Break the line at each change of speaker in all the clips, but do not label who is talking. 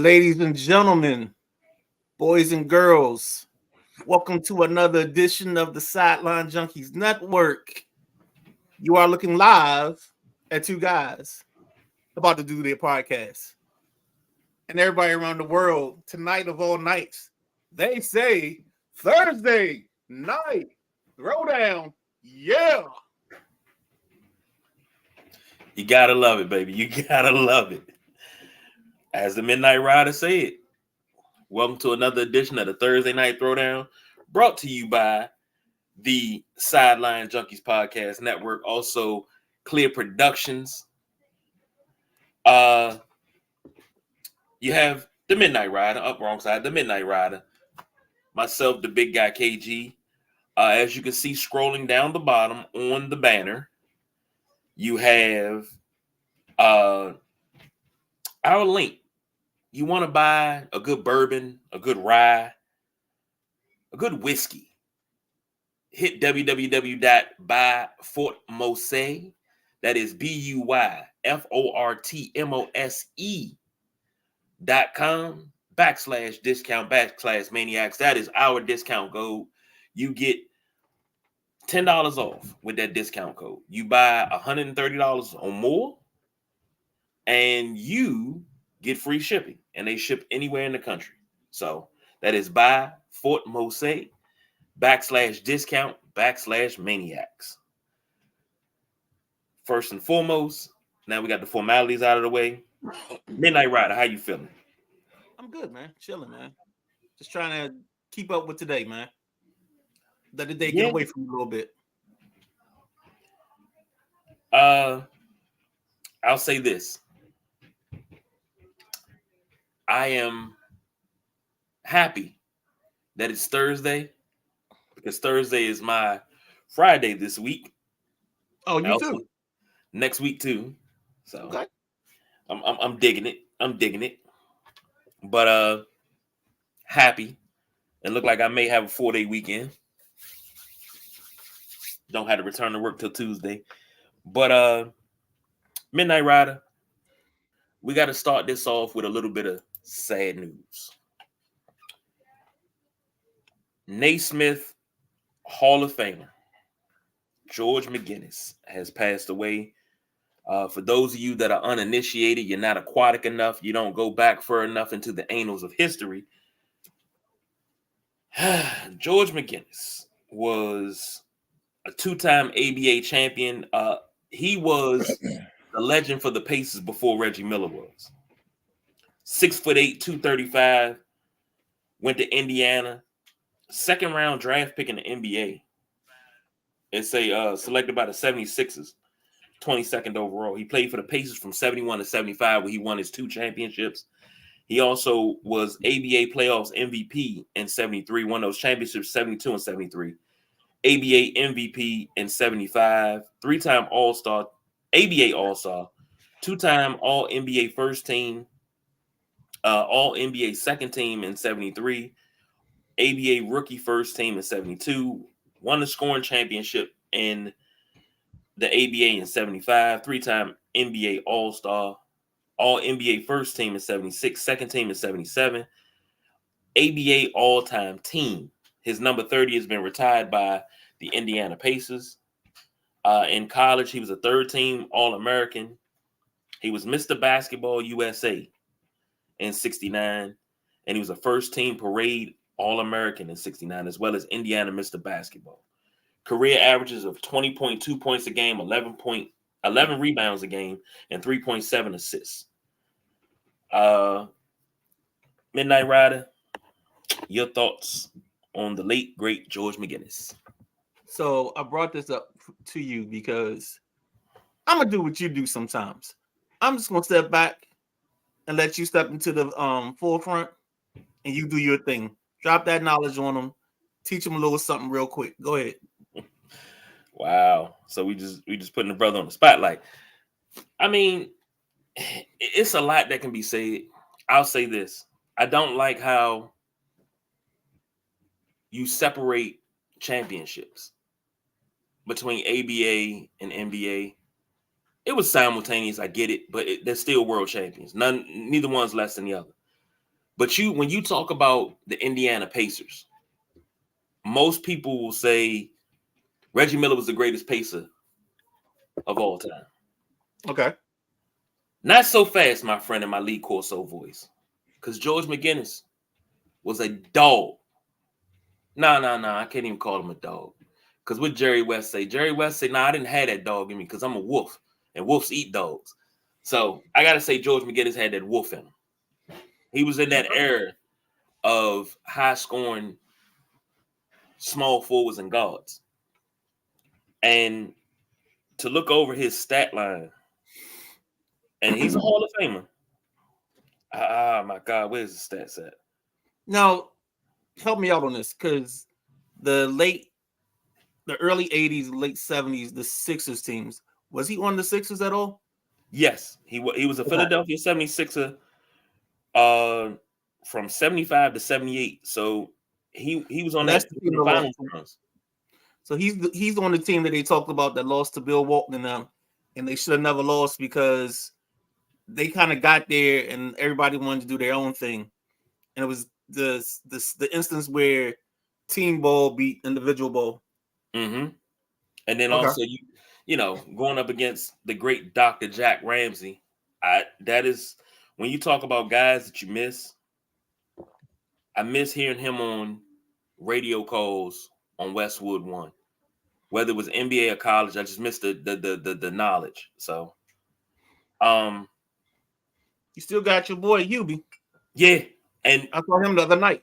Ladies and gentlemen, boys and girls, welcome to another edition of the Sideline Junkies Network. You are looking live at two guys about to do their podcast. And everybody around the world, tonight of all nights, they say Thursday night throwdown. Yeah.
You gotta love it, baby. You gotta love it. As the Midnight Rider said, welcome to another edition of the Thursday Night Throwdown, brought to you by the Sideline Junkies Podcast Network, also Clear Productions. You have the Midnight Rider, up wrong side, the Midnight Rider, myself, the big guy KG. As you can see, scrolling down the bottom on the banner, you have our link. You want to buy a good bourbon, a good rye, a good whiskey, hit www.buyfortmose, that is BUYFORTMOSE.com/discount/maniacs. That is our discount code. You get $10 off with that discount code. You buy $130 or more, and you get free shipping, and they ship anywhere in the country. So that is BuyFortMose.com/discount/maniacs. First and foremost, now we got the formalities out of the way. Midnight Rider, how you feeling?
I'm good, man. Chilling, man. Just trying to keep up with today, man. Let the day get away from you a little bit.
I'll say this. I am happy that it's Thursday, because Thursday is my Friday this week.
Oh, you too?
Next week too. So
okay.
I'm digging it. But happy, and look like I may have a 4-day weekend. Don't have to return to work till Tuesday. But Midnight Rider, we got to start this off with a little bit of sad news. Naismith Hall of Famer George McGinnis has passed away. For those of you that are uninitiated, you're not aquatic enough, you don't go back far enough into the annals of history. George McGinnis was a two-time ABA champion. He was the legend for the Pacers before Reggie Miller was. 6'8", 235, went to Indiana. Second round draft pick in the NBA. It's selected by the 76ers, 22nd overall. He played for the Pacers from 71 to 75, where he won his 2 championships. He also was ABA playoffs MVP in 73, won those championships 72 and 73. ABA MVP in 75, 3-time All-Star, ABA All-Star, 2-time All-NBA first team, All-NBA second team in 73, ABA rookie first team in 72, won the scoring championship in the ABA in 75, 3-time NBA All-Star, All-NBA first team in 76, second team in 77, ABA all-time team. His number 30 has been retired by the Indiana Pacers. In college, he was a third-team All-American. He was Mr. Basketball USA in 69, and he was a first-team Parade All-American in 69, as well as Indiana Mr. Basketball. Career averages of 20.2 points a game, 11 rebounds a game, and 3.7 assists. Midnight Rider, your thoughts on the late, great George McGinnis?
So I brought this up to you because I'm going to do what you do sometimes. I'm just going to step back and let you step into the forefront, and you do your thing. Drop that knowledge on them. Teach them a little something real quick. Go ahead.
Wow. So we just putting the brother on the spotlight. I mean, it's a lot that can be said. I'll say this. I don't like how you separate championships between ABA and NBA. It was simultaneous, I get it, but they're still world champions. Neither one's less than the other. But when you talk about the Indiana Pacers, most people will say Reggie Miller was the greatest Pacer of all time.
Okay.
Not so fast, my friend, in my Lee Corso voice. Because George McGinnis was a dog. No, I can't even call him a dog. Because what Jerry West say? Jerry West say, I didn't have that dog in me because I'm a wolf. And wolves eat dogs. So I got to say George McGinnis had that wolf in him. He was in that era of high-scoring small forwards and guards. And to look over his stat line, and he's a Hall of Famer. My God, where's the stats at?
Now, help me out on this, because the early 80s, late 70s, the Sixers teams, was he on the Sixers at all?
Yes, he was a Philadelphia 76er from 75 to 78. So he was on that the finals runs.
So he's on the team that they talked about that lost to Bill Walton and them, and they should have never lost because they kind of got there and everybody wanted to do their own thing. And it was the instance where team ball beat individual ball.
Mm-hmm. And then also you know, going up against the great Dr. Jack Ramsey. That is when you talk about guys that you miss. I miss hearing him on radio calls on Westwood One. Whether it was NBA or college, I just missed the knowledge. So
you still got your boy Hubie.
Yeah. And
I saw him the other night.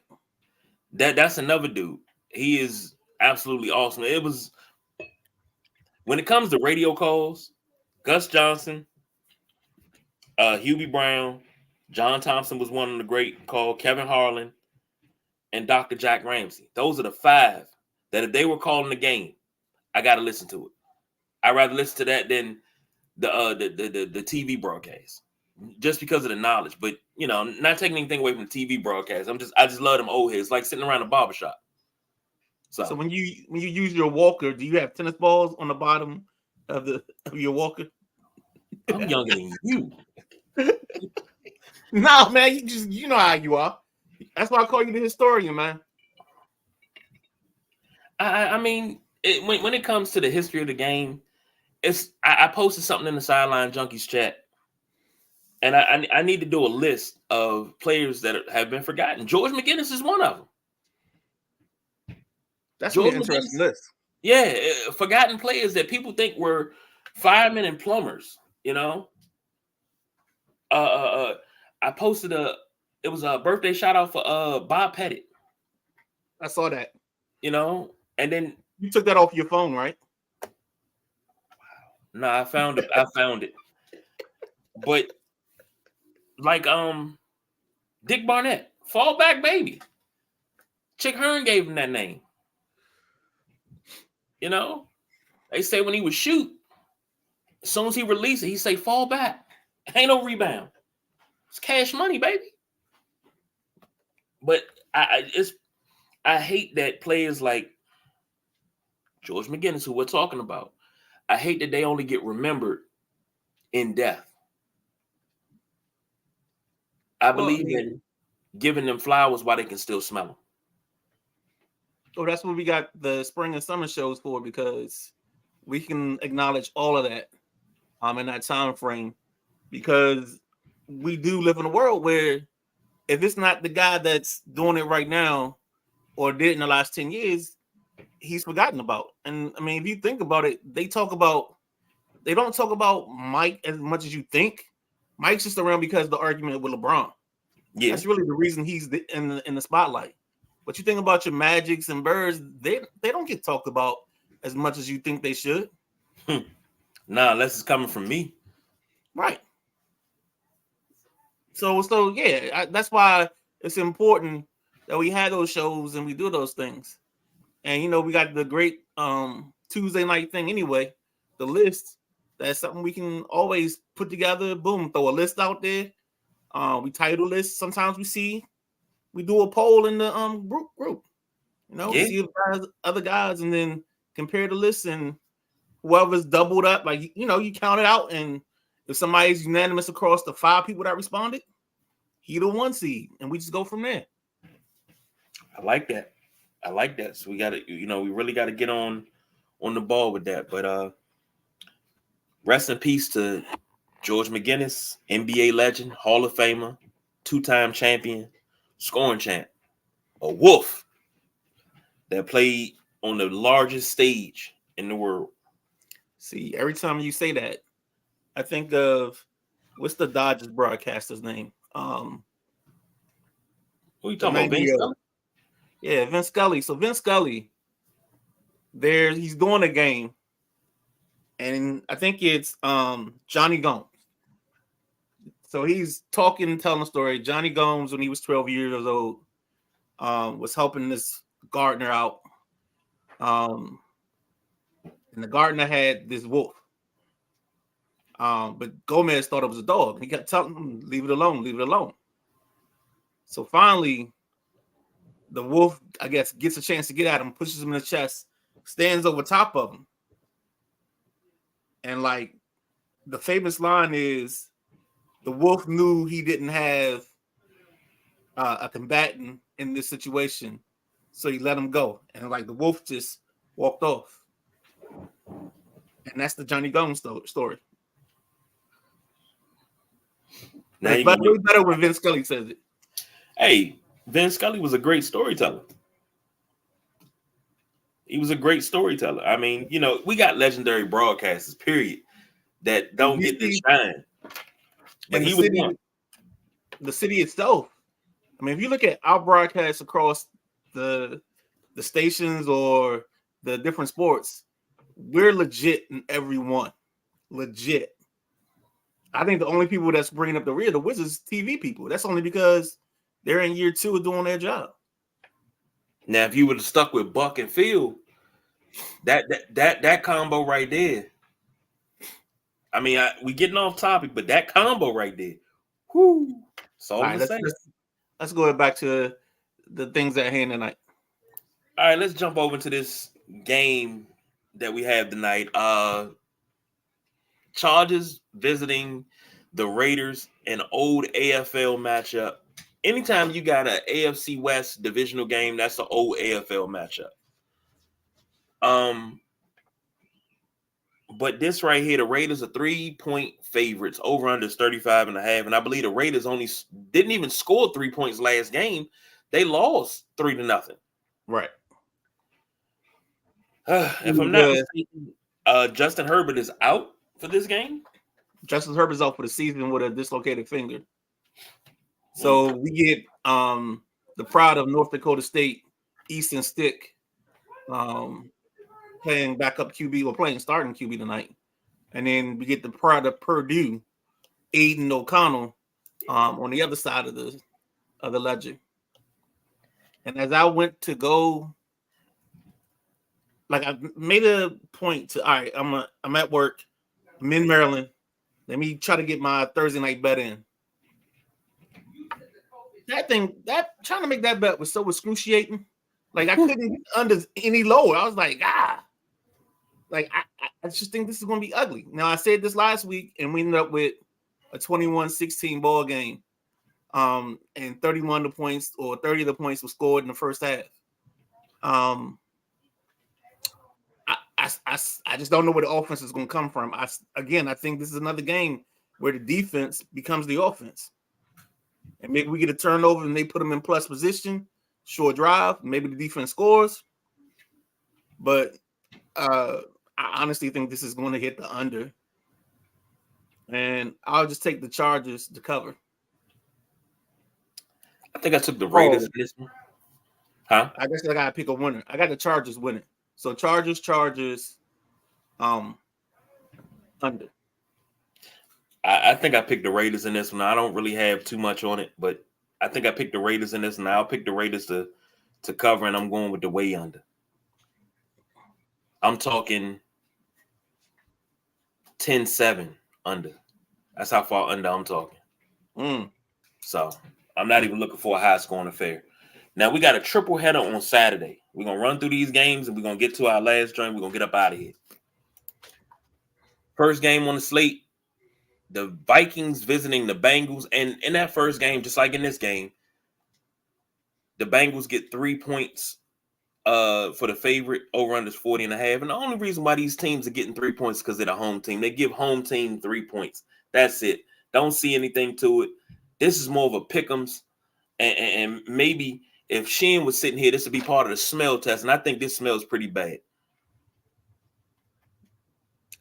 That's another dude. He is absolutely awesome. It was when it comes to radio calls, Gus Johnson, Hubie Brown, John Thompson was one of the great call, Kevin Harlan, and Dr. Jack Ramsey. Those are the five that if they were calling the game, I got to listen to it. I'd rather listen to that than the TV broadcast, just because of the knowledge. But you know, not taking anything away from the TV broadcast. I just love them old heads, like sitting around a barbershop.
So when you use your walker, do you have tennis balls on the bottom of your walker?
I'm younger than you.
No, man, you know how you are. That's why I call you the historian, man.
I mean, when it comes to the history of the game, I posted something in the Sideline Junkies chat, and I need to do a list of players that have been forgotten. George McGinnis is one of them.
That's an interesting list.
Yeah, forgotten players that people think were firemen and plumbers. You know, I posted it was a birthday shout out for Bob Pettit.
I saw that.
You know, and then
you took that off your phone, right?
No, I found it. But like Dick Barnett, fall back baby. Chick Hearn gave him that name. You know, they say when he would shoot, as soon as he released it, he say fall back. Ain't no rebound. It's cash money, baby. But I hate that players like George McGinnis, who we're talking about, I hate that they only get remembered in death. I believe in giving them flowers while they can still smell them.
Oh, that's what we got the spring and summer shows for, because we can acknowledge all of that in that time frame, because we do live in a world where if it's not the guy that's doing it right now or did in the last 10 years, he's forgotten about. And I mean, if you think about it, they don't talk about Mike as much as you think. Mike's just around because of the argument with LeBron. Yeah, that's really the reason he's in the spotlight. But you think about your Magics and Birds, they don't get talked about as much as you think they should.
Nah, unless it's coming from me.
Right. So yeah, that's why it's important that we have those shows and we do those things. And you know, we got the great Tuesday night thing anyway, the list. That's something we can always put together. Boom, throw a list out there. We title lists. Sometimes we do a poll in the group. You know, see other guys, and then compare the lists, and whoever's doubled up, like you know, you count it out, and if somebody's unanimous across the 5 people that responded, he the 1 seed, and we just go from there.
I like that. So we got to, we really got to get on the ball with that. But rest in peace to George McGinnis, NBA legend, Hall of Famer, 2-time champion, scoring champ, a wolf that played on the largest stage in the world.
See, every time you say that, I think of what's the Dodgers broadcaster's name?
Who you talking about, Vince Scully?
Yeah, Vince Scully. So Vince Scully, he's doing a game, and I think it's Johnny Gomes. So he's talking and telling a story. Johnny Gomes, when he was 12 years old, was helping this gardener out. And the gardener had this wolf. But Gomez thought it was a dog. He kept telling him, leave it alone, leave it alone. So finally, the wolf, I guess, gets a chance to get at him, pushes him in the chest, stands over top of him. And like the famous line is, the wolf knew he didn't have a combatant in this situation, so he let him go. And like the wolf just walked off. And that's the Johnny Gomes story. Now it's better when Vince Scully says it.
Hey, Vince Scully was a great storyteller. He was a great storyteller. I mean, we got legendary broadcasters, period, that don't get this shine. But he was one.
The city itself. I mean, if you look at our broadcasts across the stations or the different sports, we're legit in every one. Legit. I think the only people that's bringing up the rear, the Wizards TV people. That's only because they're in year 2 of doing their job.
Now, if you would have stuck with Buck and Phil, that combo right there. I mean, we getting off topic, but that combo right there. Whoo.
All right, let's go back to the things at hand tonight.
All right, let's jump over to this game that we have tonight. Chargers visiting the Raiders, an old AFL matchup. Anytime you got an AFC West divisional game, that's an old AFL matchup. But this right here, the Raiders are 3-point favorites. Over under is 35.5. And I believe the Raiders only didn't even score 3 points last game. They lost 3-0.
Right.
If I'm not mistaken, Justin Herbert is out for this game.
Justin Herbert's out for the season with a dislocated finger. So we get the pride of North Dakota State, Easton Stick, playing backup QB or playing starting QB tonight. And then we get the pride of Purdue, Aiden O'Connell, on the other side of the ledger. And as I went to go, like I made a point to, all right, I'm at work, I'm in Maryland. Let me try to get my Thursday night bet in. Trying to make that bet was so excruciating. Like I couldn't under any lower. I was like, like I just think this is going to be ugly. Now I said this last week, and we ended up with a 21-16 ball game, and 31 of the points or 30 of the points were scored in the first half. I just don't know where the offense is going to come from. I think this is another game where the defense becomes the offense. And maybe we get a turnover and they put them in plus position, short drive. Maybe the defense scores. But I honestly think this is going to hit the under. And I'll just take the Chargers to cover.
I think I took the Raiders in this one. Huh?
I guess I got to pick a winner. I got the Chargers winning. So Chargers, under.
I think I picked the Raiders in this one. I don't really have too much on it, but I think I picked the Raiders in this one. I'll pick the Raiders to cover, and I'm going with the way under. I'm talking 10-7 under. That's how far under I'm talking. So I'm not even looking for a high-scoring affair. Now, we got a triple header on Saturday. We're going to run through these games, and we're going to get to our last joint. We're going to get up out of here. First game on the slate, the Vikings visiting the Bengals, and in that first game, just like in this game, the Bengals get 3 points for the favorite. Over under 40.5. And the only reason why these teams are getting 3 points is because they're the home team. They give home team 3 points. That's it. Don't see anything to it. This is more of a pick'ems. And maybe if Sheen was sitting here, this would be part of the smell test. And I think this smells pretty bad.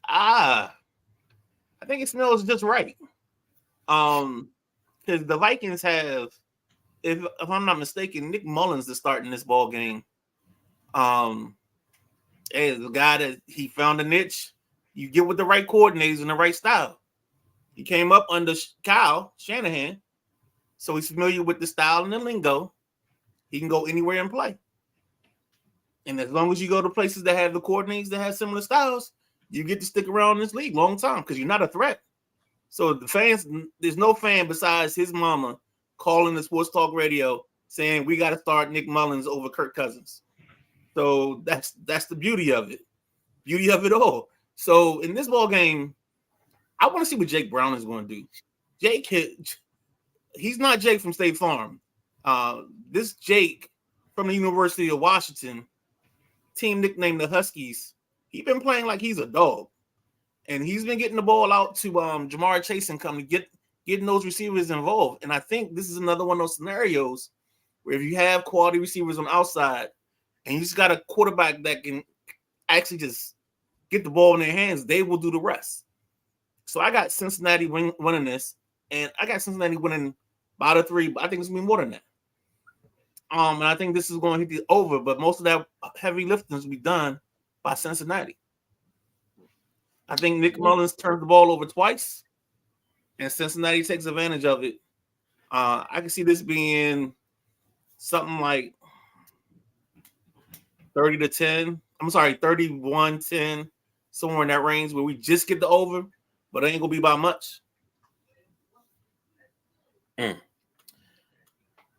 I think it smells just right. Because the Vikings have, if I'm not mistaken, Nick Mullins is starting this ball game. As the guy that he found a niche, you get with the right coordinators and the right style. He came up under Kyle Shanahan, so he's familiar with the style and the lingo. He can go anywhere and play. And as long as you go to places that have the coordinators that have similar styles, you get to stick around in this league long time because you're not a threat. So the fans, there's no fan besides his mama calling the sports talk radio saying we got to start Nick Mullins over Kirk Cousins. So that's the beauty of it all. So in this ball game, I want to see what Jake Brown is going to do. He's not Jake from State Farm. This Jake from the University of Washington, team nicknamed the Huskies, he's been playing like he's a dog. And he's been getting the ball out to Jamar Chase and getting those receivers involved. And I think this is another one of those scenarios where if you have quality receivers on the outside and you just got a quarterback that can actually just get the ball in their hands, they will do the rest. So I got Cincinnati winning this, and I got Cincinnati winning by the 3, but I think it's going to be more than that. And I think this is going to hit the over, but most of that heavy lifting will be done by Cincinnati. I think Nick Mullins turned the ball over twice, and Cincinnati takes advantage of it. I can see this being something like 30-10. I'm sorry, 31-10, somewhere in that range where we just get the over, but it ain't going to be by much.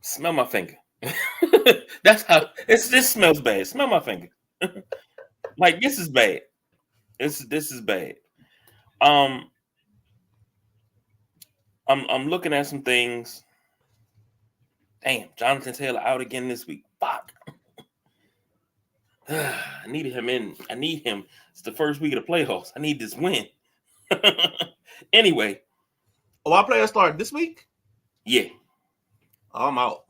Smell my finger. That's how this smells bad. Smell my finger. Like this is bad. This is bad. I'm looking at some things. Damn, Jonathan Taylor out again this week. Fuck. I needed him in. I need him. It's the first week of the playoffs. I need this win. Anyway.
Oh, our players start this week?
Yeah.
Oh, I'm out.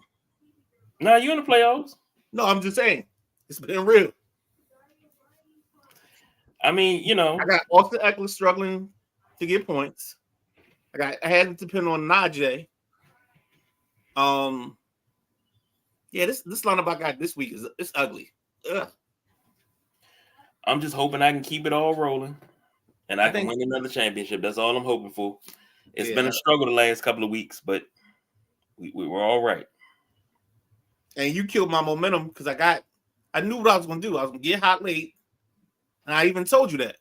No, you in the playoffs?
No, I'm just saying. It's been real.
I mean, you know.
I got Austin Eckler struggling to get points. I had to depend on Najee. Yeah, this lineup I got this week it's ugly. Ugh.
I'm just hoping I can keep it all rolling, and I can win another championship. That's all I'm hoping for. It's been a struggle the last couple of weeks, but we were all right.
And you killed my momentum because I knew what I was going to do. I was going to get hot late, and I even told you that.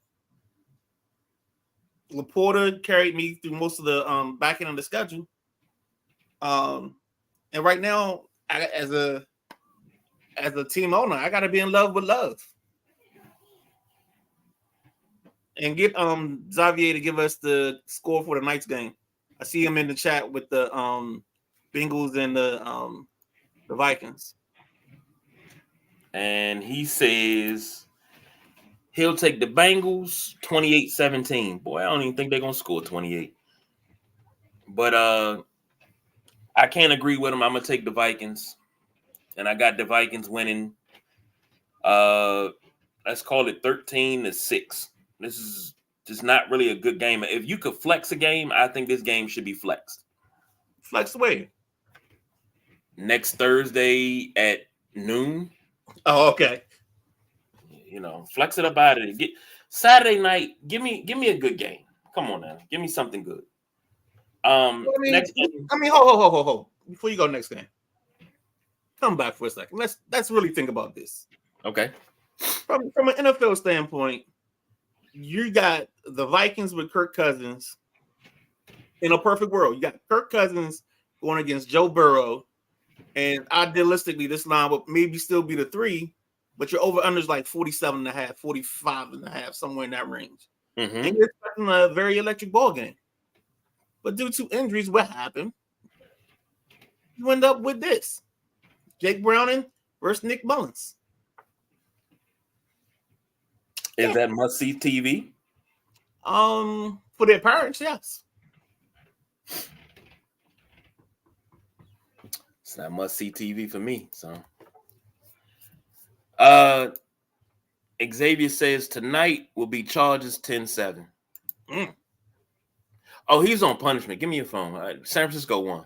Laporta carried me through most of the back end of the schedule. And right now, as a team owner, I got to be in love with love. And get Xavier to give us the score for the night's game. I see him in the chat with the Bengals and the Vikings.
And he says he'll take the Bengals 28-17. Boy, I don't even think they're going to score 28. But I can't agree with him. I'm going to take the Vikings. And I got the Vikings winning. Let's call it 13-6. This is just not really a good game. If you could flex a game, I think this game should be flexed.
Flex away.
Next Thursday at noon.
Oh, okay.
You know, flex it up out of it. Get Saturday night. Give me a good game. Come on now. Give me something good. Next game.
Hold. Before you go next game, come back for a second. Let's really think about this.
Okay.
From an NFL standpoint, you got the Vikings with Kirk Cousins. In a perfect world, you got Kirk Cousins going against Joe Burrow. And idealistically, this line would maybe still be the 3, but your over-under is like 47.5, 45.5, somewhere in that range.
Mm-hmm.
And you're expecting a very electric ball game. But due to injuries, what happened? You end up with this: Jake Browning versus Nick Mullins.
Is that must see TV?
For their parents, yes.
It's not must see TV for me. So, Xavier says tonight will be Chargers 10-7. Oh, he's on punishment. Give me your phone. San Francisco won.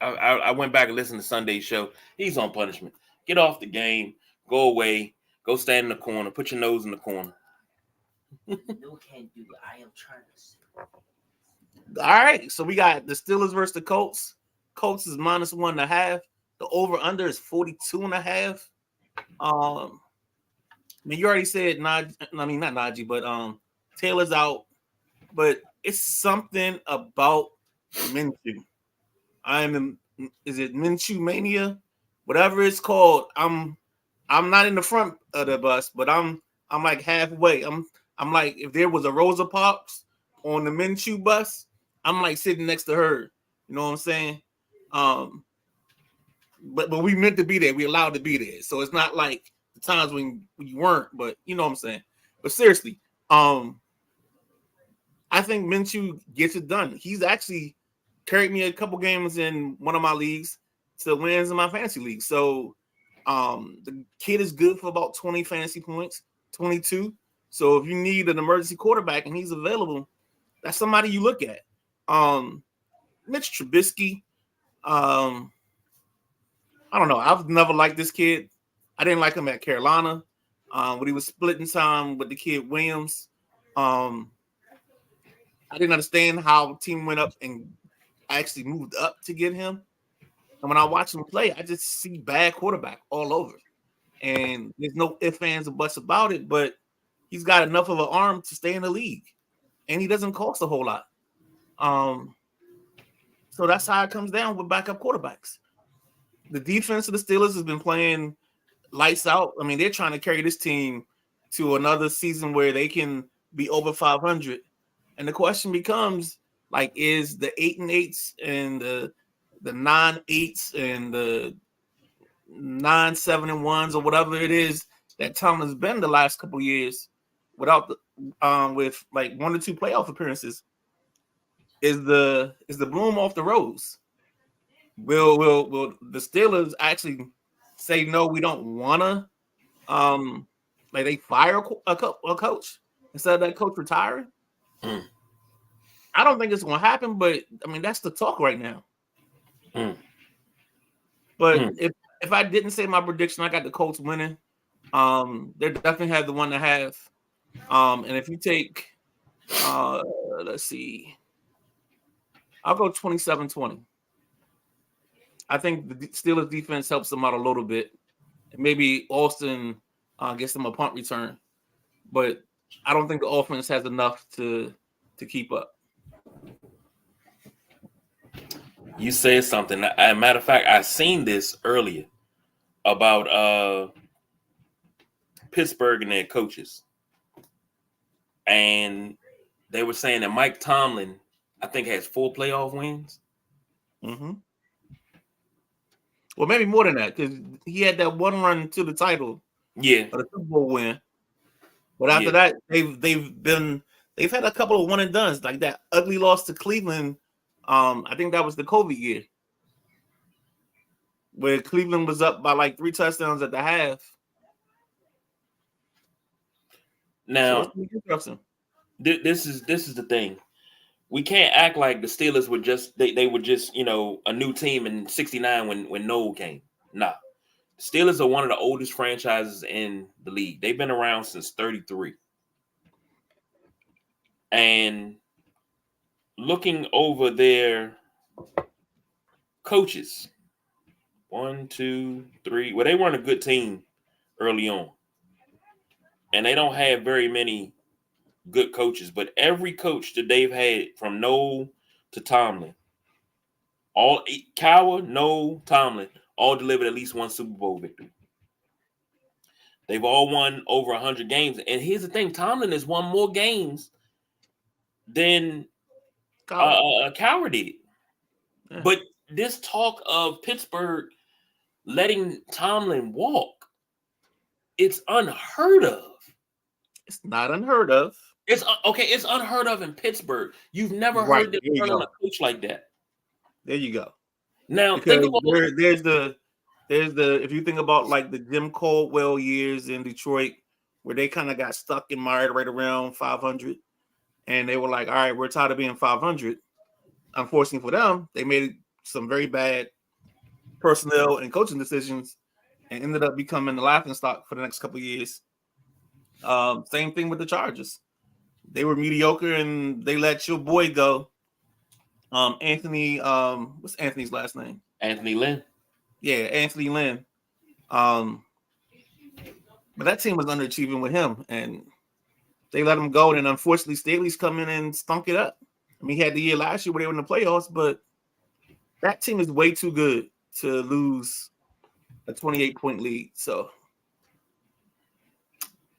I went back and listened to Sunday's show. He's on punishment. Get off the game. Go away. Go stand in the corner. Put your nose in the corner.
No, can't do it. I am trying to see.
All right, so we got the Steelers versus the Colts. Colts is -1.5. The over/under is 42.5. I mean, you already said not Najee, but Taylor's out. But it's something about Minshew. Is it Minshew mania? Whatever it's called. I'm not in the front of the bus, but I'm like halfway. I'm like, if there was a Rosa Parks on the Minshew bus, I'm like sitting next to her. You know what I'm saying? But we meant to be there. We allowed to be there. So it's not like the times when you weren't, but you know what I'm saying. But seriously, I think Minshew gets it done. He's actually carried me a couple games in one of my leagues to wins in my fantasy league. So the kid is good for about 20 fantasy points, 22. So if you need an emergency quarterback and he's available, that's somebody you look at. Mitch Trubisky, I don't know. I've never liked this kid. I didn't like him at Carolina when he was splitting time with the kid Williams. I didn't understand how the team went up and actually moved up to get him. And when I watch him play, I just see bad quarterback all over. And there's no ifs, ands, or buts about it, but he's got enough of an arm to stay in the league. And he doesn't cost a whole lot. So that's how it comes down with backup quarterbacks. The defense of the Steelers has been playing lights out. I mean, they're trying to carry this team to another season where they can be over 500. And the question becomes, like, is the 8-8s and the 9-8s and the 9-7-1s or whatever it is that Tom has been the last couple of years without the with like 1 or 2 playoff appearances, is the bloom off the rose? Will the Steelers actually say no? We don't wanna like they fire a coach instead of that coach retiring? I don't think it's gonna happen, but I mean that's the talk right now. But if I didn't say my prediction, I got the Colts winning. They definitely have the 1.5. And if you take let's see, I'll go 27-20. I think the Steelers defense helps them out a little bit. Maybe Austin gets them a punt return, but I don't think the offense has enough to keep up.
You said something. As a matter of fact, I seen this earlier about Pittsburgh and their coaches. And they were saying that Mike Tomlin, I think, has 4 playoff wins.
Mm-hmm. Well, maybe more than that, because he had that one run to the title,
Yeah,
or the Super Bowl win. But after that, they've had a couple of one and dones, like that ugly loss to Cleveland. I think that was the COVID year, where Cleveland was up by like 3 touchdowns at the half.
Now, so this is the thing. We can't act like the Steelers were just they were just, you know, a new team in '69 when Noel came. Nah. The Steelers are one of the oldest franchises in the league. They've been around since 33. And looking over their coaches, 1, 2, 3. Well, they weren't a good team early on. And they don't have very many good coaches, but every coach that they've had from Noel to Tomlin, all Cowher, Noel, Tomlin, all delivered at least 1 Super Bowl victory. They've all won over 100 games. And here's the thing, Tomlin has won more games than Cowher did.
Yeah.
But this talk of Pittsburgh letting Tomlin walk, it's unheard of.
It's not unheard of.
It's okay. It's unheard of in Pittsburgh. You've never
Right,
heard them
there you
turn on
go.
a coach like that.
There you go.
Now
Because
think about
there's the if you think about like the Jim Caldwell years in Detroit, where they kind of got stuck and mired right around 500, and they were like, all right, we're tired of being 500. Unfortunately for them, they made some very bad personnel and coaching decisions and ended up becoming the laughing stock for the next couple of years. Same thing with the Chargers. They were mediocre and they let your boy go. Anthony, what's Anthony's last name?
Anthony Lynn.
Yeah, Anthony Lynn. But that team was underachieving with him, and they let him go. And unfortunately, Staley's come in and stunk it up. I mean, he had the year last year where they were in the playoffs, but that team is way too good to lose a 28-point lead. So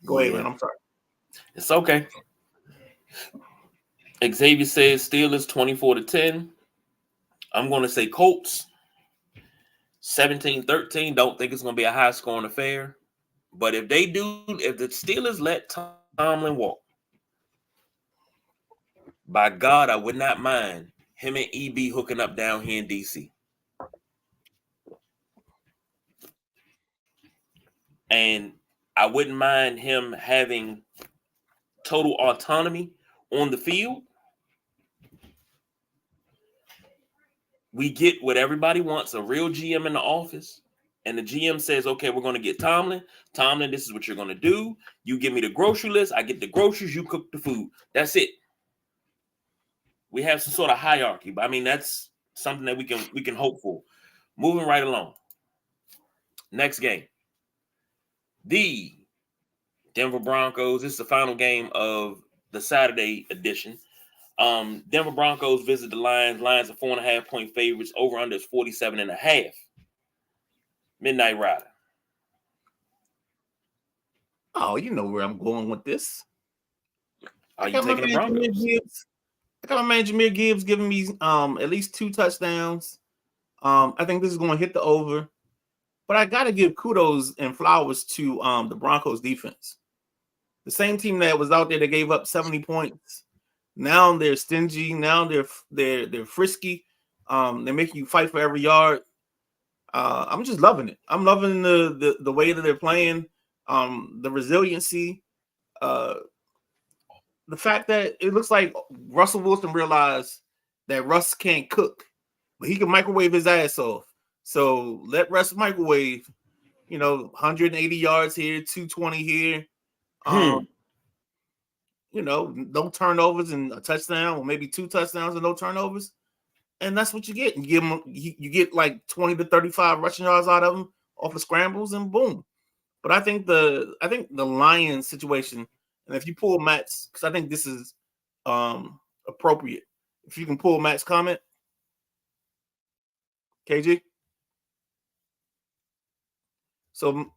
go ahead, man. I'm sorry.
It's okay. Xavier says Steelers 24-10. I'm going to say Colts 17-13. Don't think it's going to be a high scoring affair. But if they do, if the Steelers let Tomlin walk, by God, I would not mind him and EB hooking up down here in DC. And I wouldn't mind him having total autonomy on the field. We get what everybody wants, a real GM in the office. And the GM says, okay, we're going to get Tomlin. Tomlin, this is what you're going to do. You give me the grocery list. I get the groceries. You cook the food. That's it. We have some sort of hierarchy. But I mean, that's something that we can hope for. Moving right along. Next game. The Denver Broncos. This is the final game of the Saturday edition. Denver Broncos visit the Lions. Lions are 4.5-point favorites. Over under is 47.5. Midnight Rider.
Oh, you know where I'm going with this.
Are you taking the Broncos?
I got my man Jahmyr Gibbs giving me at least 2 touchdowns. I think this is going to hit the over. But I got to give kudos and flowers to the Broncos defense. The same team that was out there that gave up 70 points. Now they're stingy. Now they're frisky. They're making you fight for every yard. I'm just loving it. I'm loving the way that they're playing. The resiliency. The fact that it looks like Russell Wilson realized that Russ can't cook, but he can microwave his ass off. So let Russ microwave, 180 yards here, 220 here. No turnovers and a touchdown, or maybe 2 touchdowns and no turnovers. And that's what you get. You get like 20 to 35 rushing yards out of them off of scrambles, and boom. But I think the Lions situation, and if you pull Matt's, because I think this is appropriate. If you can pull Matt's comment, KG. So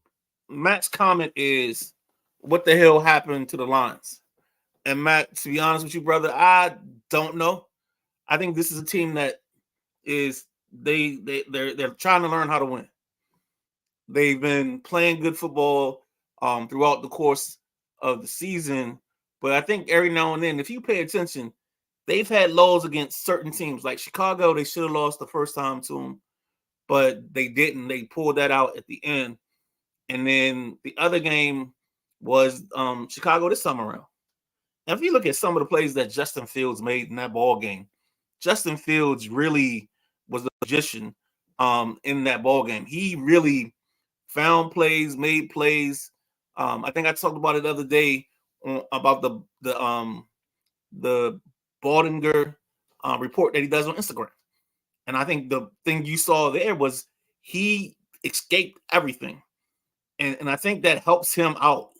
Matt's comment is, what the hell happened to the Lions? And Matt, to be honest with you, brother, I don't know. I think this is a team that is they're trying to learn how to win. They've been playing good football throughout the course of the season, but I think every now and then, if you pay attention, they've had lows against certain teams. Like Chicago, they should have lost the first time to them, but they didn't. They pulled that out at the end. And then the other game was Chicago this time around. And if you look at some of the plays that Justin Fields made in that ball game, Justin Fields really was a magician in that ball game. He really found plays, made plays. I think I talked about it the other day about the Baldinger report that he does on Instagram. And I think the thing you saw there was he escaped everything. And I think that helps him out.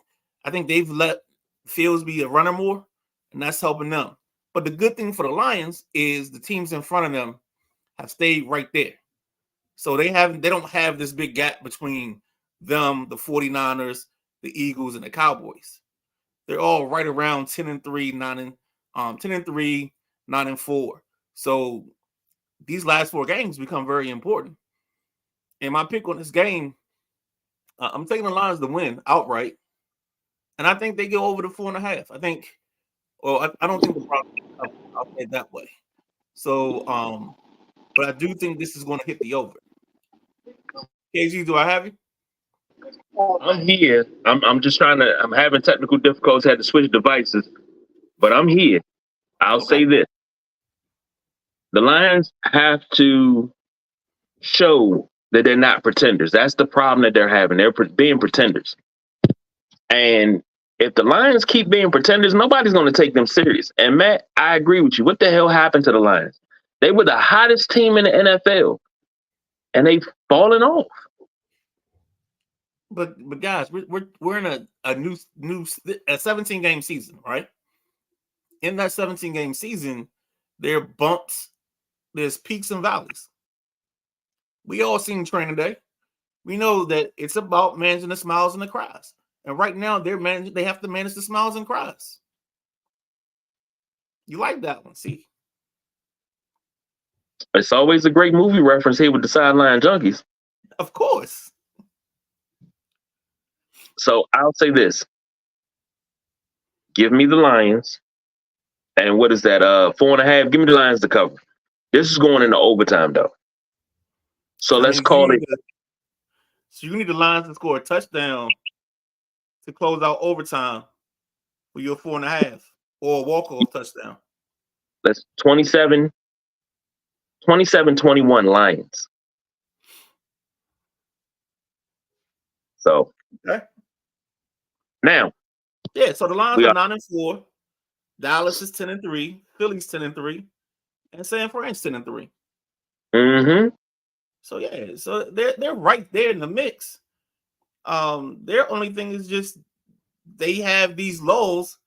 I think they've let Fields be a runner more, and that's helping them. But the good thing for the Lions is the teams in front of them have stayed right there. So they don't have this big gap between them, the 49ers, the Eagles, and the Cowboys. They're all right around 10-3, 10-3, 9-4. So these last 4 games become very important. And my pick on this game, I'm taking the Lions to win outright, and I think they go over the 4.5. I think, well, I don't think the Broncos. I'll say it that way. So, but I do think this is going to hit the over. KG, do I have you?
I'm here. I'm just trying to. I'm having technical difficulties. Had to switch devices, but I'm here. I'll say this: the Lions have to show that they're not pretenders. That's the problem that they're having. They're being pretenders, and if the Lions keep being pretenders, nobody's going to take them serious. And Matt, I agree with you. What the hell happened to the Lions? They were the hottest team in the NFL, and they've fallen off.
But guys, we're in a new 17-game season, right? In that 17-game season, there are bumps, there's peaks and valleys. We all seen training day. We know that it's about managing the smiles and the cries. And right now, they have to manage the smiles and cries. You like that one, see?
It's always a great movie reference here with the Sideline Junkies.
Of course.
So I'll say this. Give me the Lions. And what is that? 4.5. Give me the Lions to cover. This is going into overtime, though. So let's call it.
So you need the Lions to score a touchdown to close out overtime for your 4.5 or a walk-off touchdown.
That's 27-21 Lions. So
okay.
Now,
yeah. So the Lions are 9-4. Dallas is 10-3. Philly's 10-3, and San Fran's 10-3.
Mm-hmm.
So yeah. So they're right there in the mix. Their only thing is just they have these lulls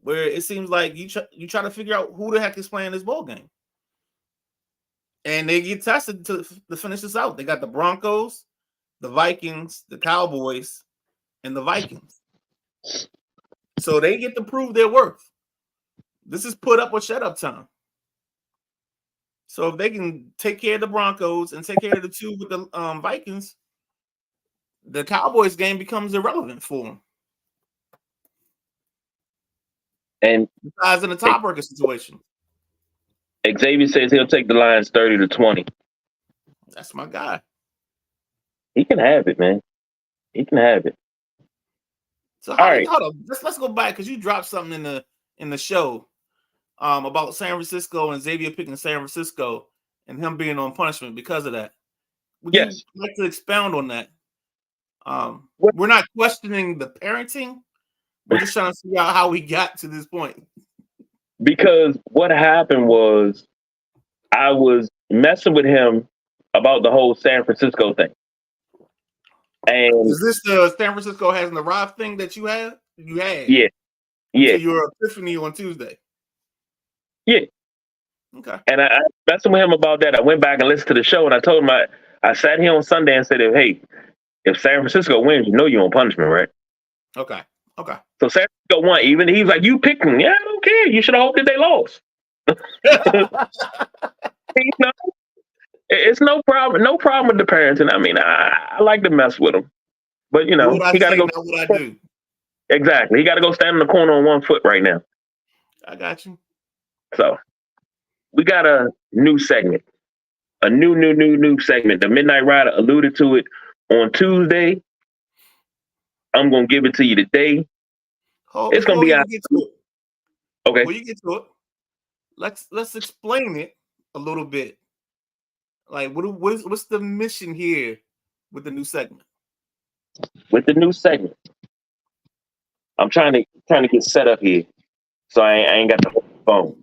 where it seems like you try to figure out who the heck is playing this ball game, and they get tested to finish this out. They got the Broncos, the Vikings, the Cowboys, and the Vikings. So they get to prove their worth. This is put up or shut up time. So if they can take care of the Broncos and take care of the 2 with the Vikings, the Cowboys game becomes irrelevant for them.
And
besides in the tiebreaker situation.
Xavier says he'll take the Lions 30-20.
That's my guy.
He can have it, man. He can have it.
So hold on. Let's go back because you dropped something in the show about San Francisco and Xavier picking San Francisco and him being on punishment because of that. Would you like to expound on that? We're not questioning the parenting. We're just trying to figure out how we got to this point.
Because what happened was I was messing with him about the whole San Francisco thing. And
is this the San Francisco hasn't arrived thing that you had? You had?
Yeah.
To your epiphany on Tuesday.
Yeah.
Okay.
And I messing with him about that. I went back and listened to the show, and I told him I sat here on Sunday and said, hey, if San Francisco wins, you know you're on punishment, right?
Okay.
So San Francisco won. Even he was like, you picked them. Yeah, I don't care. You should have hoped that they lost. You know, it's no problem. No problem with the parenting. I mean, I like to mess with him, but you know, he got to go.
What I do.
Exactly. He got to go stand in the corner on 1 foot right now.
I got you.
So we got a new segment, a new segment. The Midnight Rider alluded to it on Tuesday. I'm gonna give it to you today. It's gonna be out. Okay.
Before you get to it, let's explain it a little bit. Like, what's the mission here with the new segment?
With the new segment, I'm trying to get set up here, so I ain't got the phone.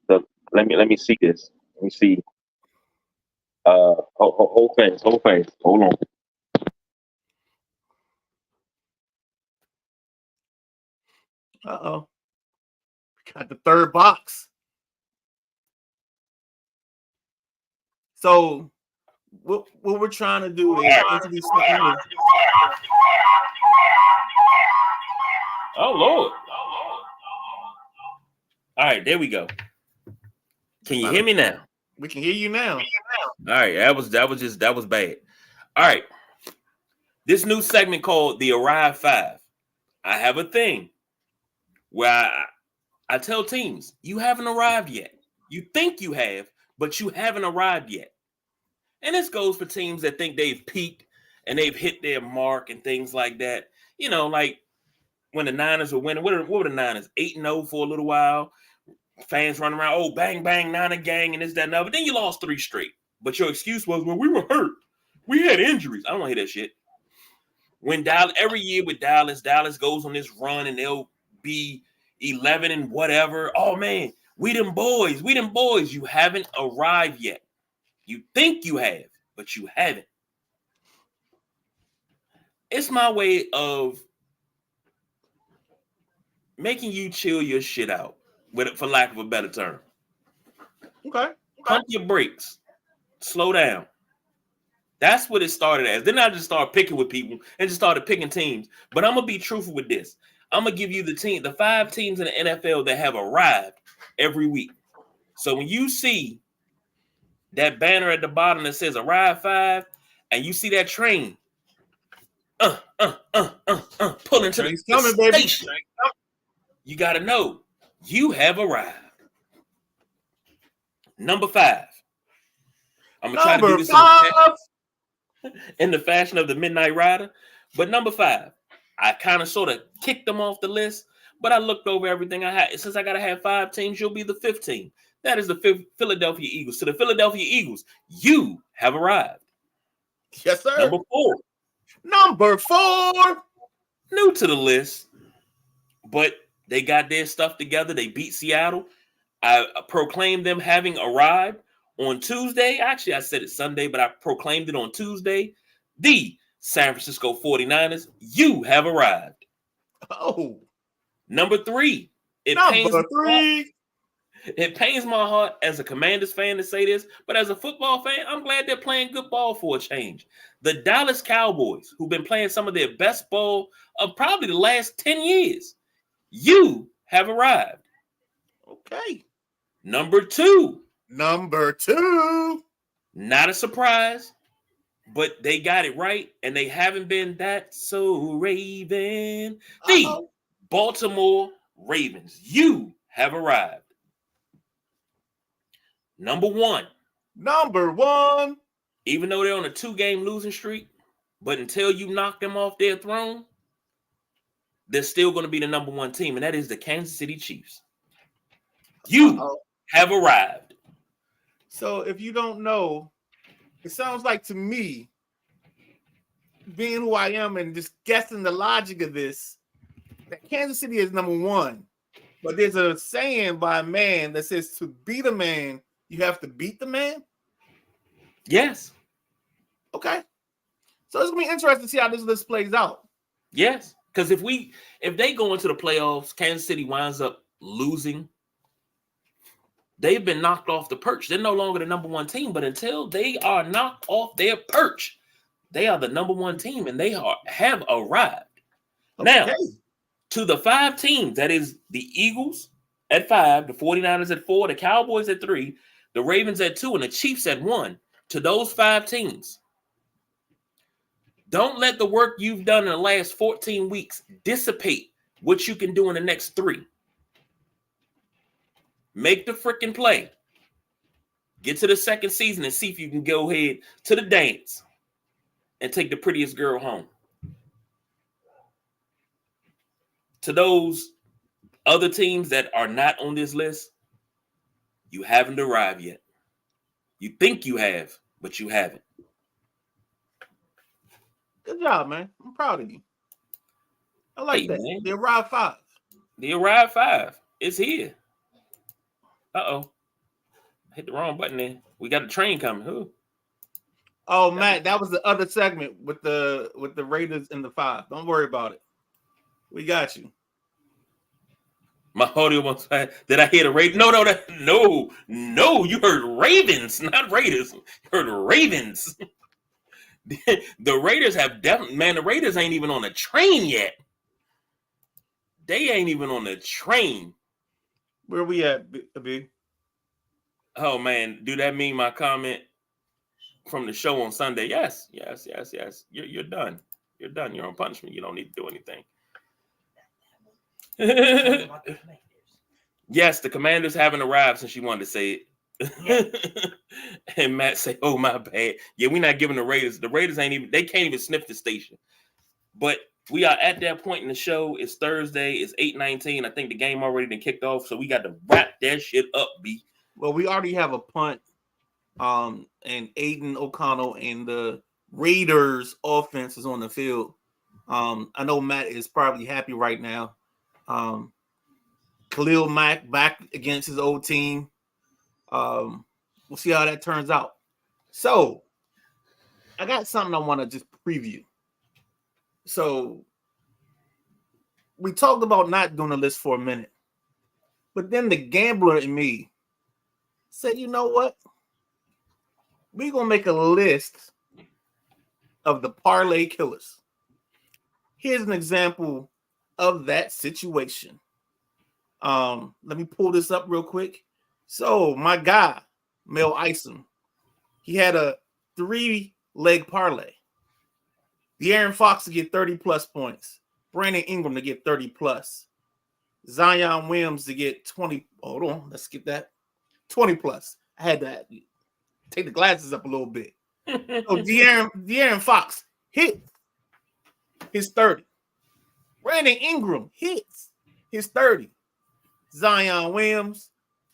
So let me see this. Let me see. Whole face. Hold on.
Uh-oh. Got the third box. So what we're trying to do is introduce something new.
Oh Lord. All right, there we go. Can you hear me now?
We can hear you now.
All right, that was bad. All right. This new segment called the Arrive Five. I have a thing where I tell teams, you haven't arrived yet. You think you have, but you haven't arrived yet. And this goes for teams that think they've peaked and they've hit their mark and things like that. You know, like when the Niners were winning, what were the Niners? 8-0 for a little while. Fans running around, oh, bang, bang, Niner gang, and this, that, and other. But then you lost 3 straight. But your excuse was, well, we were hurt. We had injuries. I don't want to hear that shit. When Dallas, every year with Dallas goes on this run and they'll be 11 and whatever. Oh, man, we them boys. You haven't arrived yet. You think you have, but you haven't. It's my way of making you chill your shit out, for lack of a better term.
Okay.
Pump your brakes. Slow down. That's what it started as. Then I just started picking with people and just started picking teams. But I'm going to be truthful with this. I'm going to give you the 5 teams in the NFL that have arrived every week. So when you see that banner at the bottom that says Arrive 5, and you see that train pulling to the
coming,
station, baby. You got to know you have arrived. Number 5. I'm going to try to do this in the fashion of the Midnight Rider. But number 5, I kind of sort of kicked them off the list, but I looked over everything I had. Since I got to have 5 teams, you'll be the 5th team. That is the Philadelphia Eagles. To the Philadelphia Eagles, you have arrived.
Yes, sir.
Number 4. New to the list, but they got their stuff together. They beat Seattle. I proclaimed them having arrived on Tuesday. Actually, I said it Sunday, but I proclaimed it on Tuesday. The San Francisco 49ers, you have arrived.
Oh.
Number 3. It pains my heart as a Commanders fan to say this, but as a football fan, I'm glad they're playing good ball for a change. The Dallas Cowboys, who've been playing some of their best ball of probably the last 10 years, you have arrived.
Okay.
Number 2. Not a surprise, but they got it right, and they haven't been that so Raven. The Baltimore Ravens, you have arrived. Number 1. Even though they're on a 2-game losing streak, but until you knock them off their throne, they're still going to be the number 1 team, and that is the Kansas City Chiefs. You have arrived.
So if you don't know, it sounds like to me, being who I am and just guessing the logic of this, that Kansas City is number 1. But there's a saying by a man that says to beat a man, you have to beat the man?
Yes.
Okay. So it's going to be interesting to see how this list plays out.
Yes. Because if they go into the playoffs, Kansas City winds up losing, they've been knocked off the perch. They're no longer the number 1 team, but until they are knocked off their perch, they are the number 1 team, and they have arrived. Okay. Now, to the 5 teams, that is the Eagles at 5, the 49ers at 4, the Cowboys at 3, the Ravens at 2, and the Chiefs at 1. To those 5 teams, don't let the work you've done in the last 14 weeks dissipate what you can do in the next 3. Make the freaking play. Get to the second season and see if you can go ahead to the dance and take the prettiest girl home. To those other teams that are not on this list, you haven't arrived yet. You think you have, but you haven't.
Good job, man. I'm proud of you. I like that. Man. The Arrive 5.
The Arrive 5 is here. Uh-oh. I hit the wrong button there. We got a train coming. Who?
Oh, Matt, that was the other segment with the Raiders in the 5. Don't worry about it. We got you.
My audio was fine. Did I hear the Raiders? No. You heard Ravens, not Raiders. You heard Ravens. The Raiders have definitely, man, the Raiders ain't even on the train yet. They ain't even on the train.
Where we at, B?
Oh man, do that mean my comment from the show on Sunday? Yes. You're done. You're done. You're on punishment. You don't need to do anything. Yes, the Commanders haven't arrived since you wanted to say it. And Matt say, "Oh my bad." Yeah, we're not giving the Raiders. The Raiders they can't even sniff the station. But we are at that point in the show. It's Thursday. It's 8:19. I think the game already been kicked off, so we got to wrap that shit up, B.
Well, we already have a punt. And Aiden O'Connell and the Raiders offense is on the field. I know Matt is probably happy right now. Khalil Mack back against his old team. We'll see how that turns out. So I got something I want to just preview. So we talked about not doing a list for a minute, but then the gambler in me said, you know what? We're going to make a list of the parlay killers. Here's an example of that situation. Let me pull this up real quick. So my guy, Mel Isom, he had a 3-leg parlay. De'Aaron Fox to get 30 plus points. Brandon Ingram to get 30 plus. Zion Williams to get 20. Hold on, let's skip that. 20 plus. I had to take the glasses up a little bit. So De'Aaron Fox hit his 30. Brandon Ingram hits his 30. Zion Williams,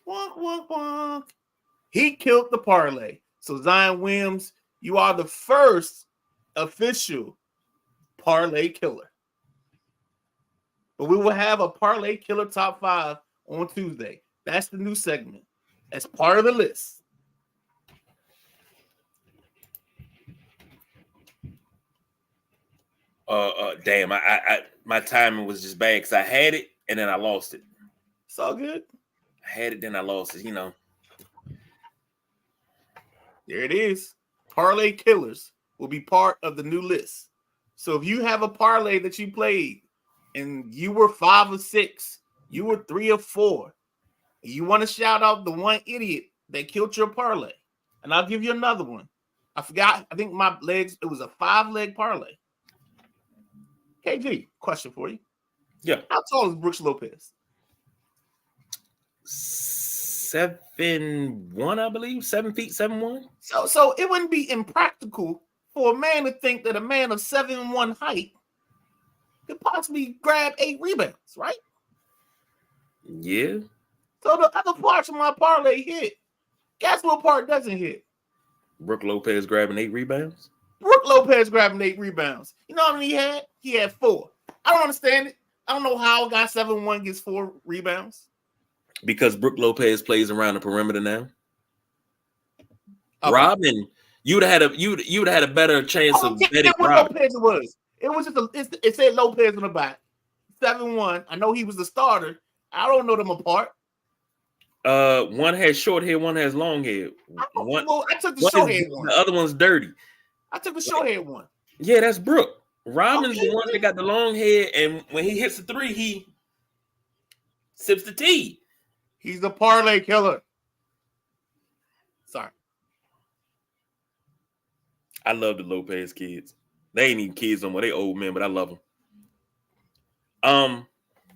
wonk, wonk, wonk. He killed the parlay. So Zion Williams, you are the first official parlay killer. But we will have a parlay killer top 5 on Tuesday. That's the new segment. That's part of the list.
Damn, I my timing was just bad because I had it and then I lost it.
It's all good.
I had it, then I lost it,
There it is. Parlay killers will be part of the new list. So if you have a parlay that you played and you were 5 or 6, you were 3 or 4, and you want to shout out the one idiot that killed your parlay, and I'll give you another one. I forgot. I think it was a 5-leg parlay. KG, question for you.
Yeah.
How tall is Brooks Lopez?
7'1", I believe. 7 feet, 7'1".
So it wouldn't be impractical for a man to think that a man of 7'1" height could possibly grab 8 rebounds, right?
Yeah.
So the other parts of my parlay hit. Guess what part doesn't hit?
Brook Lopez grabbing 8 rebounds.
Brook Lopez grabbing 8 rebounds. You know how many he had? He had 4. I don't understand it. I don't know how a guy 7'1" gets 4 rebounds.
Because Brook Lopez plays around the perimeter now.
Okay.
Robin, you'd have had a better chance of betting
what
Robin.
Lopez it was. It was just it said Lopez on the back. 7'1". I know he was the starter. I don't know them apart.
One has short hair, one has long hair.
I took the short hair one.
The other one's dirty.
I took the short hair one.
Yeah, that's Brook. Robin's the one that got the long hair, and when he hits the 3, he sips the tea.
He's the parlay killer. Sorry.
I love the Lopez kids. They ain't even kids no more. They old men, but I love them.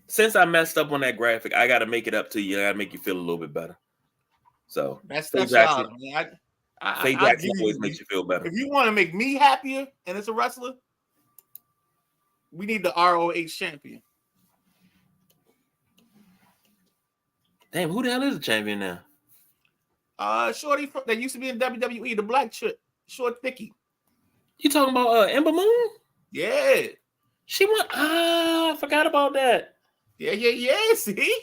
Since I messed up on that graphic, I got to make it up to you. I got to make you feel a little bit better. So
that's
Jackson.
Faye
Jackson always makes you feel better.
If you want to make me happier, and it's a wrestler, we need the ROH champion.
Damn, who the hell is the champion now?
Shorty that used to be in WWE, the black chick, short thicky.
You talking about Ember Moon?
Yeah.
She won. I forgot about that.
Yeah. See?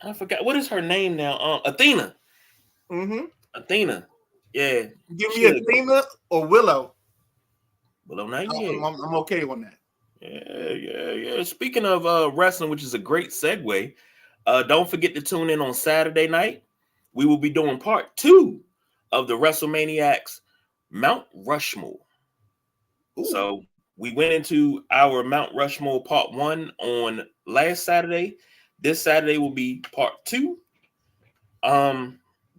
I forgot. What is her name now? Athena.
Mm-hmm.
Athena. Yeah.
Give me Athena or Willow.
Willow Knight.
I'm okay on that.
Yeah. Speaking of wrestling, which is a great segue, don't forget to tune in on Saturday night. We will be doing part 2 of the WrestleManiacs Mount Rushmore. Ooh. So we went into our Mount Rushmore part 1 on last Saturday. This Saturday will be part 2.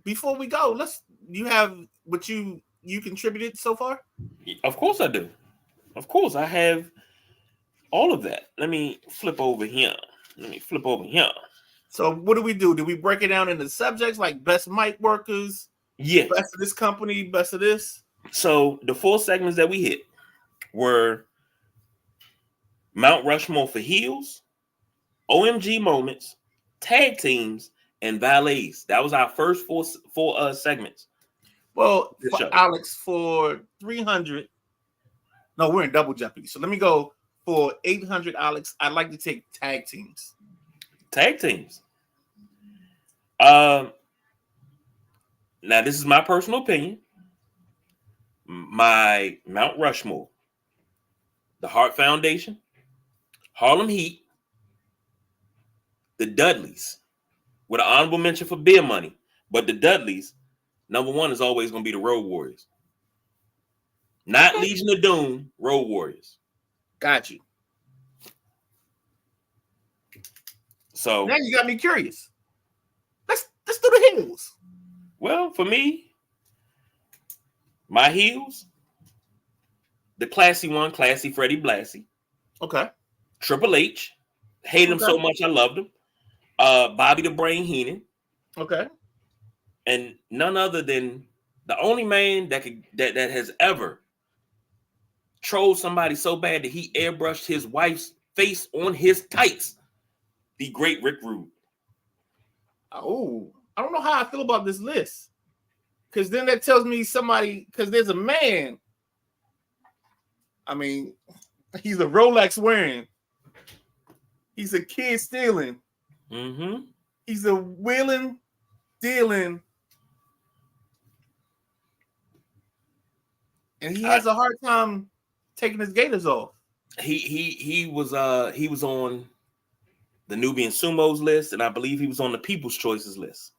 Before we go, you have what you contributed so far?
Of course I do. Of course I have all of that. Let me flip over here.
So what do we do? Do we break it down into subjects like best mic workers,
Yes.
best of this company, best of this?
So the 4 segments that we hit were Mount Rushmore for heels, OMG moments, tag teams, and valets. That was our first four segments.
Well, Alex, for 300. No, we're in double jeopardy. So let me go for 800, Alex. I'd like to take tag teams.
Tag teams. Now this is my personal opinion. My Mount Rushmore, the Hart Foundation, Harlem Heat, the Dudleys, with an honorable mention for Beer Money. But the Dudleys, number 1 is always going to be the Road Warriors. Not Legion of Doom, Road Warriors.
Got you.
So
now you got me curious. Let's do the heels.
Well, for me, my heels, the classy one, classy Freddie Blassie.
Okay.
Triple H. Hate him so much I loved him. Bobby the Brain Heenan.
Okay.
And none other than the only man that has ever trolled somebody so bad that he airbrushed his wife's face on his tights. The great Rick Rude.
Oh, I don't know how I feel about this list. Because then that tells me somebody, because there's a man. I mean, he's a Rolex wearing. He's a kid stealing.
Mm-hmm.
He's a wheeling, dealing. And he has a hard time taking his gaiters off.
He was on the Nubian Sumos list, and I believe he was on the People's Choices list.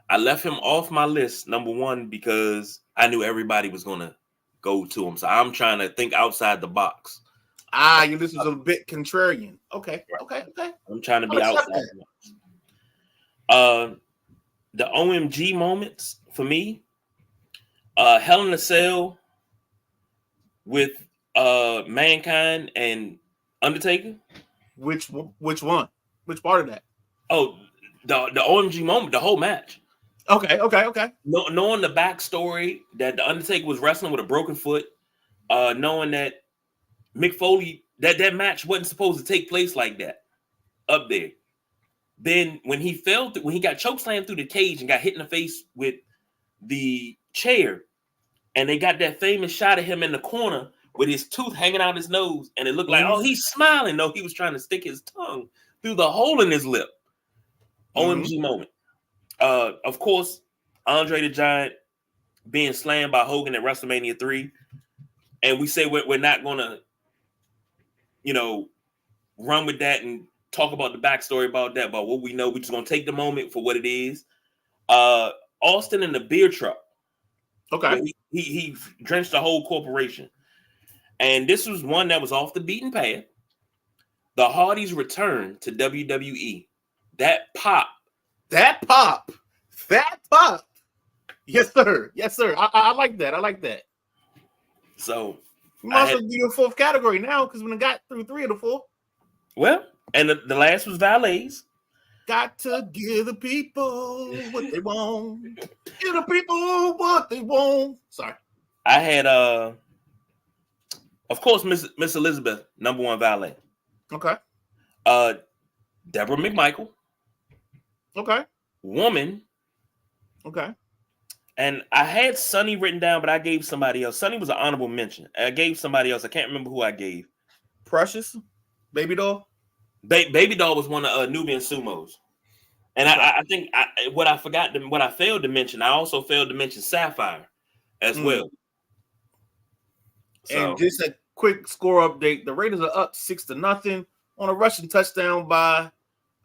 I left him off my list, number 1, because I knew everybody was going to go to him. So I'm trying to think outside the box.
Your list was a bit contrarian. Okay.
I'm trying to be outside the box. The OMG moments for me, Hell in a Cell with Mankind and Undertaker.
Which one? Which part of that?
Oh, the OMG moment, the whole match.
Okay.
Knowing the backstory that the Undertaker was wrestling with a broken foot, knowing that Mick Foley, that match wasn't supposed to take place like that up there. Then when he when he got chokeslammed through the cage and got hit in the face with the chair, and they got that famous shot of him in the corner with his tooth hanging out his nose, and it looked like, oh, he's smiling. No, he was trying to stick his tongue through the hole in his lip. OMG moment. Of course, Andre the Giant being slammed by Hogan at WrestleMania 3. And we say we're not going to, run with that and talk about the backstory about that. But what we know, we're just going to take the moment for what it is. Austin in the beer truck.
Okay.
He drenched the whole corporation. And this was one that was off the beaten path. The Hardys return to WWE. That pop.
Yes, sir. I like that.
So
you might as well do your 4th category now, because when I got through 3 of the 4.
Well, and the last was valets.
Got to give the people what they want. Give the people what they want. Sorry.
I had of course, Miss Elizabeth, number 1 valet.
Okay.
Deborah McMichael.
Okay.
Woman.
Okay.
And I had Sonny written down, but I gave somebody else. Sonny was an honorable mention. I gave somebody else. I can't remember who I gave.
Precious? Baby Doll?
Baby Doll was one of Nubian Sumos. And okay. I think what I failed to mention, I also failed to mention Sapphire as well.
So, and just a quick score update. The Raiders are up 6-0 on a rushing touchdown by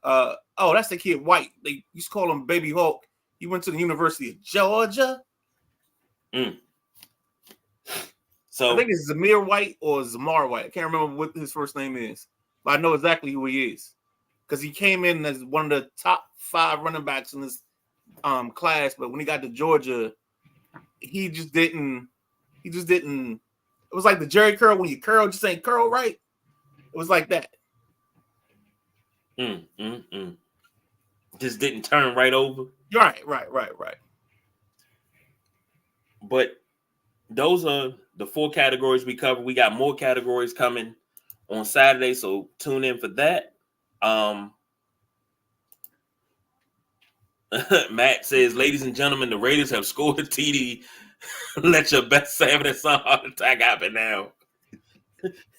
that's the kid White. They used to call him Baby Hulk. He went to the University of Georgia. So I think it's Zamir White or Zamar White. I can't remember what his first name is. But I know exactly who he is because he came in as one of the top 5 running backs in this class. But when he got to Georgia, he just didn't. It was like the Jerry curl when you curl just ain't curl right. It was like that.
Just didn't turn right over.
Right.
But those are the 4 categories we cover. We got more categories coming on Saturday, so tune in for that. Matt says, ladies and gentlemen, the Raiders have scored a TD. Let your best 7 and some heart attack happen now.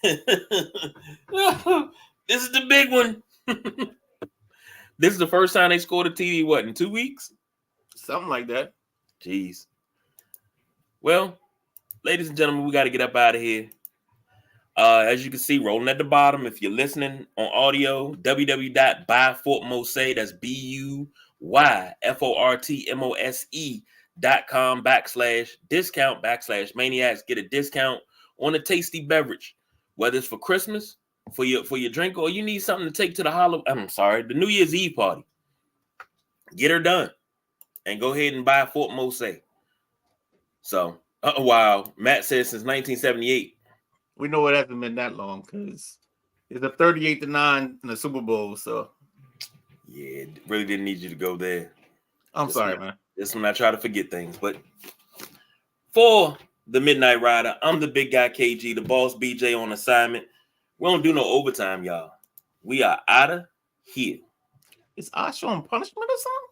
This is the big one. This is the first time they scored a TD, what, in 2 weeks?
Something like that.
Jeez. Well, ladies and gentlemen, we got to get up out of here. As you can see, rolling at the bottom, if you're listening on audio, www.buyfortmose, that's BUYFORTMOSE.com/discount/maniacs. Get a discount on a tasty beverage, whether it's for Christmas, for your drink, or you need something to take to the New Year's Eve party. Get her done and go ahead and buy Fort Mose. So, wow, Matt says since 1978.
We know it hasn't been that long because it's a 38-9 in the Super Bowl. So,
yeah, really didn't need you to go there.
I'm sorry, man.
This one I try to forget things, but for the Midnight Rider, I'm the big guy KG, the boss BJ on assignment. We don't do no overtime, y'all. We are out of here.
Is I showing punishment or something?